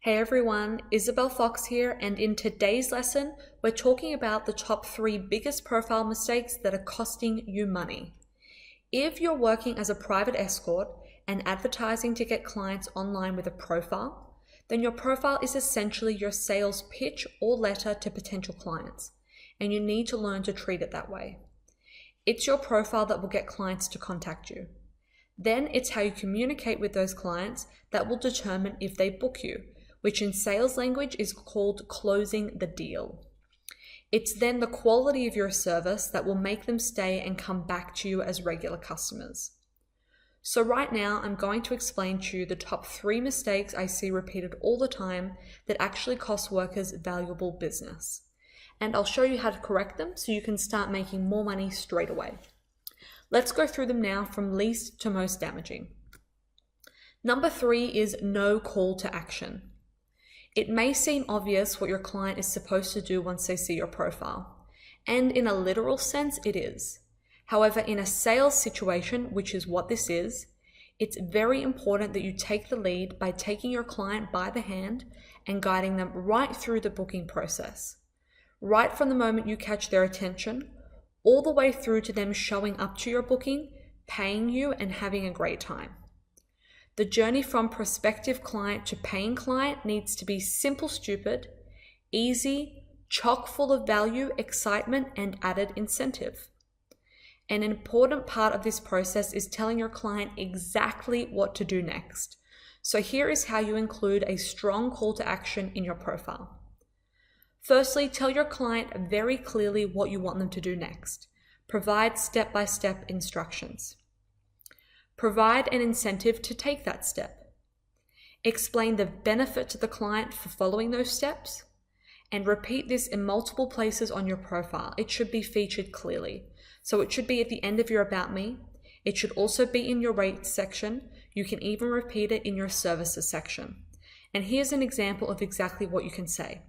Hey everyone, Isabelle Fox here, and in today's lesson, we're talking about the top 3 biggest profile mistakes that are costing you money. If you're working as a private escort and advertising to get clients online with a profile, then your profile is essentially your sales pitch or letter to potential clients, and you need to learn to treat it that way. It's your profile that will get clients to contact you. Then it's how you communicate with those clients that will determine if they book you, which in sales language is called closing the deal. It's then the quality of your service that will make them stay and come back to you as regular customers. So right now, I'm going to explain to you the top 3 mistakes I see repeated all the time that actually cost workers valuable business. And I'll show you how to correct them so you can start making more money straight away. Let's go through them now from least to most damaging. Number 3 is no call to action. It may seem obvious what your client is supposed to do once they see your profile, and in a literal sense it is. However, in a sales situation, which is what this is, it's very important that you take the lead by taking your client by the hand and guiding them right through the booking process. Right from the moment you catch their attention, all the way through to them showing up to your booking, paying you, and having a great time. The journey from prospective client to paying client needs to be simple, stupid, easy, chock full of value, excitement, and added incentive. An important part of this process is telling your client exactly what to do next. So here is how you include a strong call to action in your profile. Firstly, tell your client very clearly what you want them to do next. Provide step-by-step instructions. Provide an incentive to take that step. Explain the benefit to the client for following those steps, and repeat this in multiple places on your profile. It should be featured clearly. So it should be at the end of your About Me. It should also be in your rates section. You can even repeat it in your services section. And here's an example of exactly what you can say.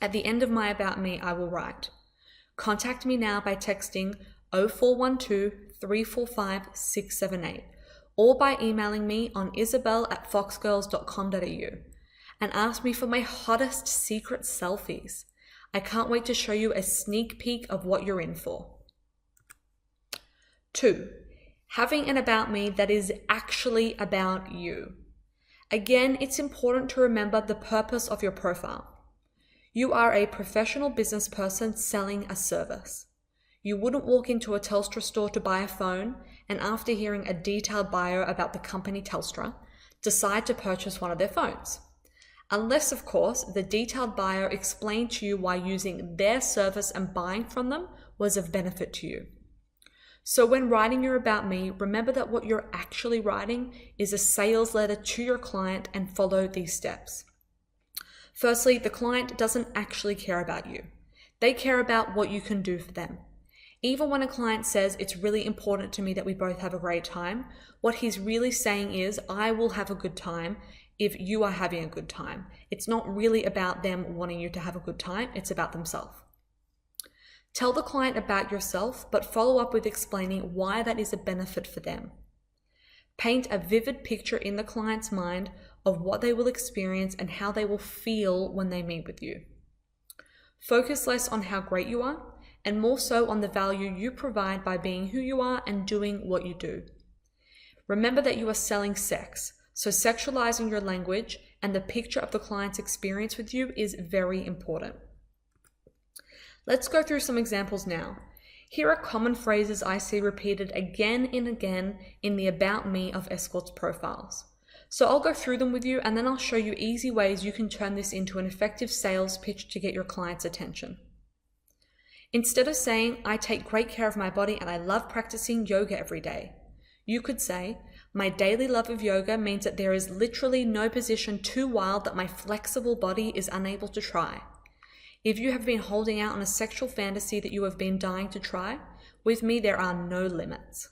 At the end of my About Me, I will write, "Contact me now by texting 0412-345-678 or by emailing me on isabelle@foxgirls.com.au and ask me for my hottest secret selfies. I can't wait to show you a sneak peek of what you're in for." 2. Having an About Me that is actually about you. Again, it's important to remember the purpose of your profile. You are a professional business person selling a service. You wouldn't walk into a Telstra store to buy a phone and after hearing a detailed bio about the company Telstra, decide to purchase one of their phones. Unless, of course, the detailed bio explained to you why using their service and buying from them was of benefit to you. So when writing your About Me, remember that what you're actually writing is a sales letter to your client and follow these steps. Firstly, the client doesn't actually care about you. They care about what you can do for them. Even when a client says, "It's really important to me that we both have a great time," what he's really saying is, "I will have a good time if you are having a good time." It's not really about them wanting you to have a good time, it's about themselves. Tell the client about yourself, but follow up with explaining why that is a benefit for them. Paint a vivid picture in the client's mind of what they will experience and how they will feel when they meet with you. Focus less on how great you are, and more so on the value you provide by being who you are and doing what you do. Remember that you are selling sex, so sexualizing your language and the picture of the client's experience with you is very important. Let's go through some examples now. Here are common phrases I see repeated again and again in the About Me of escorts profiles. So I'll go through them with you and then I'll show you easy ways you can turn this into an effective sales pitch to get your client's attention. Instead of saying, "I take great care of my body and I love practicing yoga every day," you could say, "My daily love of yoga means that there is literally no position too wild that my flexible body is unable to try. If you have been holding out on a sexual fantasy that you have been dying to try, with me there are no limits."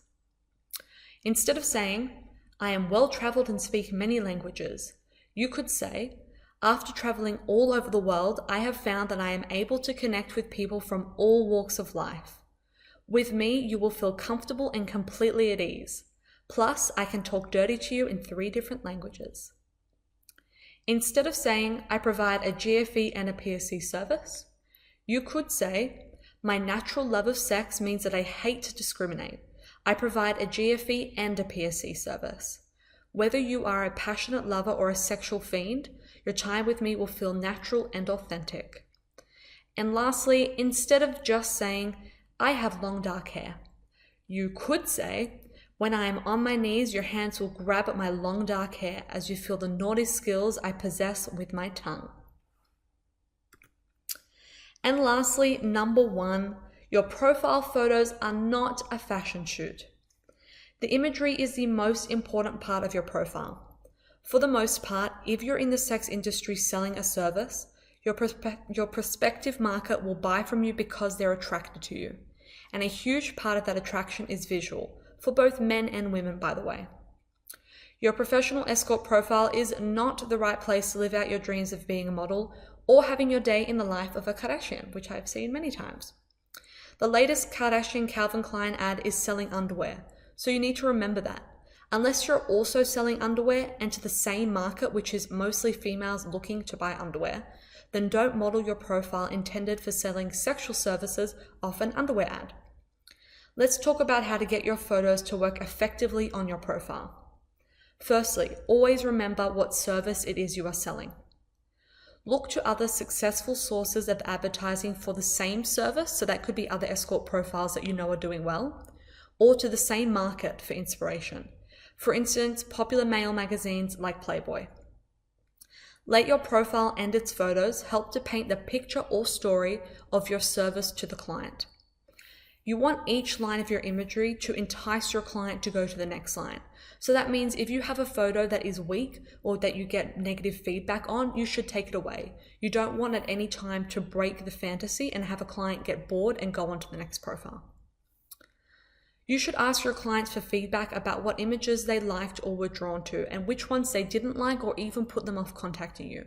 Instead of saying, "I am well traveled and speak many languages," you could say, "After traveling all over the world, I have found that I am able to connect with people from all walks of life. With me, you will feel comfortable and completely at ease. Plus, I can talk dirty to you in 3 different languages." Instead of saying, I provide a GFE and a PSC service, you could say, my natural love of sex means that I hate to discriminate. I provide a GFE and a PSC service. Whether you are a passionate lover or a sexual fiend, your time with me will feel natural and authentic. And lastly, instead of just saying, I have long dark hair, you could say, when I am on my knees, your hands will grab at my long dark hair as you feel the naughty skills I possess with my tongue. And lastly, number 1, your profile photos are not a fashion shoot. The imagery is the most important part of your profile. For the most part, if you're in the sex industry selling a service, your prospective market will buy from you because they're attracted to you. And a huge part of that attraction is visual, for both men and women, by the way. Your professional escort profile is not the right place to live out your dreams of being a model or having your day in the life of a Kardashian, which I've seen many times. The latest Kardashian Calvin Klein ad is selling underwear, so you need to remember that. Unless you're also selling underwear and to the same market, which is mostly females looking to buy underwear, then don't model your profile intended for selling sexual services off an underwear ad. Let's talk about how to get your photos to work effectively on your profile. Firstly, always remember what service it is you are selling. Look to other successful sources of advertising for the same service, so that could be other escort profiles that you know are doing well, or to the same market for inspiration. For instance, popular male magazines like Playboy. Let your profile and its photos help to paint the picture or story of your service to the client. You want each line of your imagery to entice your client to go to the next line. So that means if you have a photo that is weak or that you get negative feedback on, you should take it away. You don't want at any time to break the fantasy and have a client get bored and go on to the next profile. You should ask your clients for feedback about what images they liked or were drawn to and which ones they didn't like or even put them off contacting you.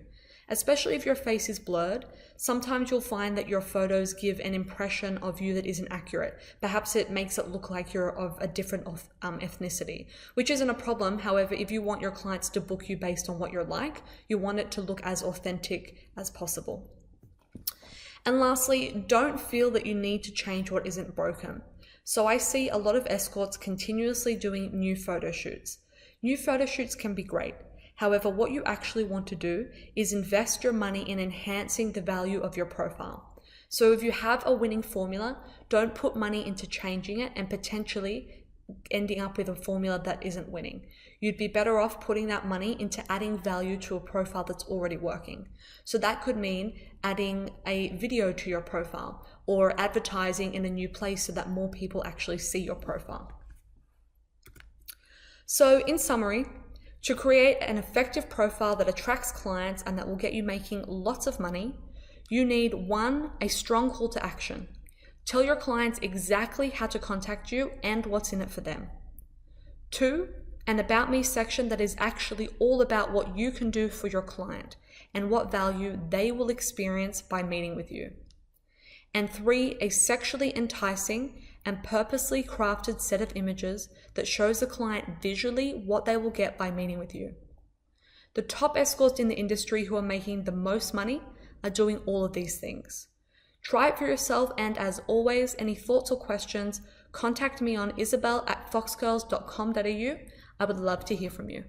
Especially if your face is blurred, sometimes you'll find that your photos give an impression of you that isn't accurate. Perhaps it makes it look like you're of a different ethnicity, which isn't a problem. However, if you want your clients to book you based on what you're like, you want it to look as authentic as possible. And lastly, don't feel that you need to change what isn't broken. So I see a lot of escorts continuously doing new photo shoots. New photo shoots can be great. However, what you actually want to do is invest your money in enhancing the value of your profile. So if you have a winning formula, don't put money into changing it and potentially ending up with a formula that isn't winning. You'd be better off putting that money into adding value to a profile that's already working. So that could mean adding a video to your profile or advertising in a new place so that more people actually see your profile. So in summary, to create an effective profile that attracts clients and that will get you making lots of money, you need 1, a strong call to action. Tell your clients exactly how to contact you and what's in it for them. 2, an About Me section that is actually all about what you can do for your client and what value they will experience by meeting with you. And 3, a sexually enticing and purposely crafted set of images that shows the client visually what they will get by meeting with you. The top escorts in the industry who are making the most money are doing all of these things. Try it for yourself, and as always, any thoughts or questions, contact me on isabelle@foxgirls.com.au. I would love to hear from you.